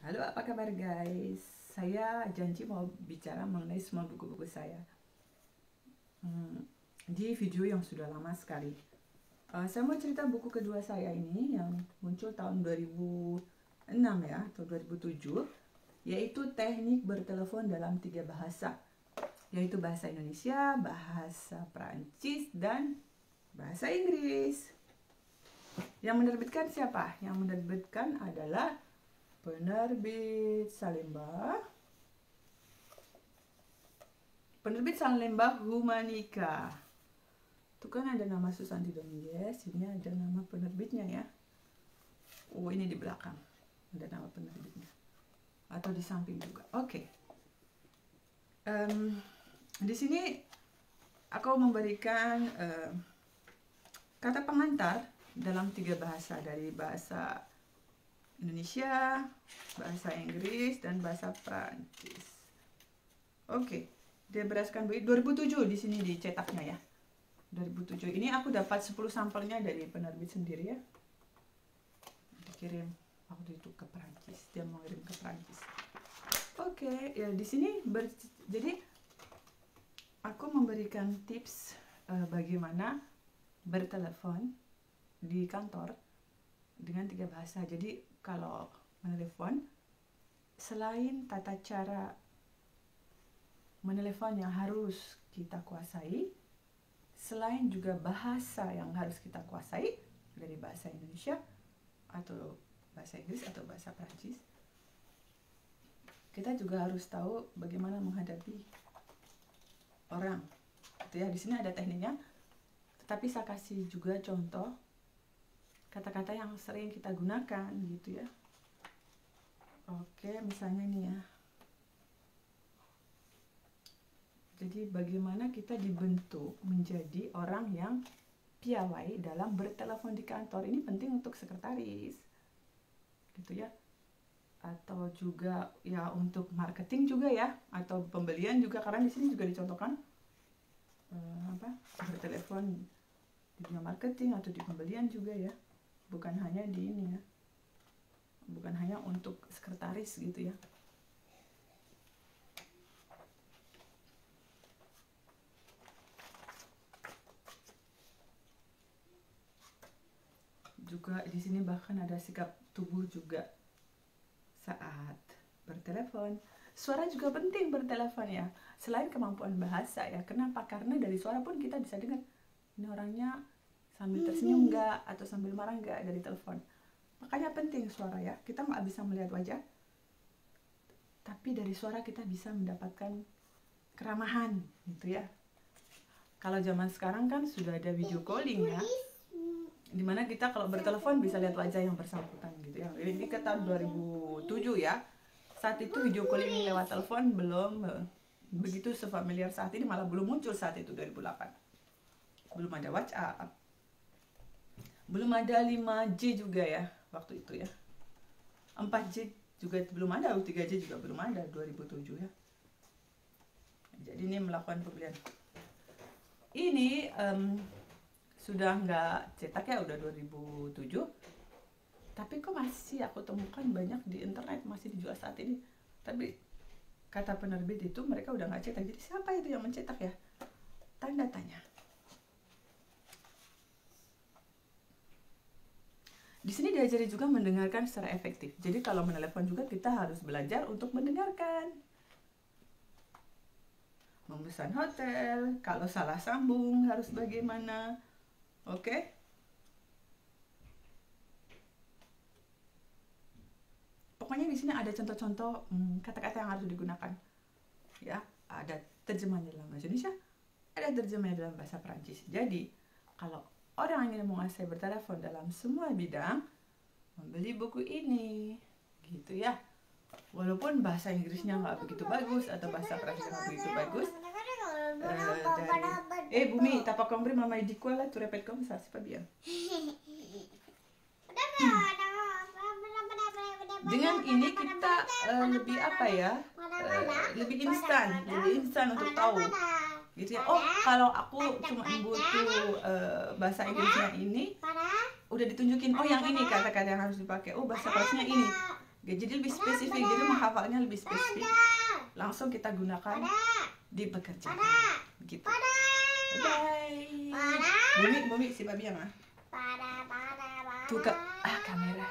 Halo, apa kabar guys? Saya janji mau bicara mengenai semua buku-buku saya. Di video yang sudah lama sekali. Saya mau cerita buku kedua saya ini yang muncul tahun 2006 ya, atau 2007, yaitu Teknik Bertelepon dalam 3 bahasa, yaitu bahasa Indonesia, bahasa Perancis, dan bahasa Inggris. Yang menerbitkan siapa? Yang menerbitkan adalah Penerbit Salemba. Penerbit Salemba Humanika. Itu kan ada nama Susanti Dominguez, ini ada nama penerbitnya ya. Oh, ini di belakang. Ada nama penerbitnya. Atau di samping juga. Oke. Di sini aku memberikan kata pengantar dalam 3 bahasa, dari bahasa Indonesia, bahasa Inggris, dan bahasa Prancis. Oke, dia berdasarkan 2007 di sini dicetaknya ya. 2007 ini aku dapat 10 sampelnya dari penerbit sendiri ya. Dikirim waktu itu ke Prancis, dia mau kirim ke Prancis. Oke, ya di sini jadi aku memberikan tips bagaimana bertelepon di kantor dengan 3 bahasa. Jadi kalau menelepon, selain tata cara menelepon yang harus kita kuasai, selain juga bahasa yang harus kita kuasai dari bahasa Indonesia atau bahasa Inggris atau bahasa Prancis, kita juga harus tahu bagaimana menghadapi orang. Gitu ya, di sini ada tekniknya, tetapi saya kasih juga contoh kata-kata yang sering kita gunakan gitu ya. Oke, misalnya ini ya. Jadi bagaimana kita dibentuk menjadi orang yang piawai dalam bertelepon di kantor. Ini penting untuk sekretaris. Gitu ya. Atau juga ya untuk marketing juga ya, atau pembelian juga, karena di sini juga dicontohkan bertelepon di dunia marketing atau di pembelian juga ya. Bukan hanya di ini ya, bukan hanya untuk sekretaris gitu ya. Juga di sini bahkan ada sikap tubuh juga saat bertelepon. Suara juga penting bertelepon ya, selain kemampuan bahasa ya. Kenapa? Karena dari suara pun kita bisa dengar ini orangnya sambil tersenyum nggak, atau sambil marah nggak dari telepon. Makanya penting suara ya. Kita nggak bisa melihat wajah, tapi dari suara kita bisa mendapatkan keramahan gitu ya. Kalau zaman sekarang kan sudah ada video calling ya, dimana kita kalau bertelepon bisa lihat wajah yang bersangkutan gitu ya. Ini ke tahun 2007 ya. Saat itu video calling lewat telepon belum begitu sefamiliar saat ini, malah belum muncul saat itu 2008. Belum ada WhatsApp, belum ada 5G juga ya waktu itu ya. 4G juga belum ada, 3G juga belum ada 2007 ya. Jadi ini melakukan pembelian. Ini sudah nggak cetak ya, udah 2007. Tapi kok masih aku temukan banyak di internet, masih dijual saat ini. Tapi kata penerbit itu mereka udah nggak cetak. Jadi siapa itu yang mencetak ya? Tanda tanya. Di sini diajari juga mendengarkan secara efektif. Jadi kalau menelepon juga kita harus belajar untuk mendengarkan. Memesan hotel, kalau salah sambung harus bagaimana. Oke? Pokoknya di sini ada contoh-contoh kata-kata yang harus digunakan. Ya, ada terjemahannya dalam bahasa Indonesia, ada terjemahannya dalam bahasa Perancis. Jadi, kalau orang yang ingin menguasai bertelepon dalam semua bidang, membeli buku ini, gitu ya. Walaupun bahasa Inggrisnya nggak begitu bagus atau bahasa Prancisnya nggak begitu bagus. Bumi, t'as pas compris maman dit quoi là? Tu répètes comme ça, c'est pas bien. Dengan ini kita lebih apa ya? Lebih instan untuk tahu. Gitu ya. Oh, kalau aku cuma butuh bahasa Inggrisnya ini, udah ditunjukin, oh yang ini kata-kata yang harus dipakai, oh bahasa Prancisnya ini. Jadi lebih spesifik, jadi menghafalnya lebih spesifik. Langsung kita gunakan di pekerjaan. Gitu. Bye. Bumi si babi ya mah. Tuh kamera.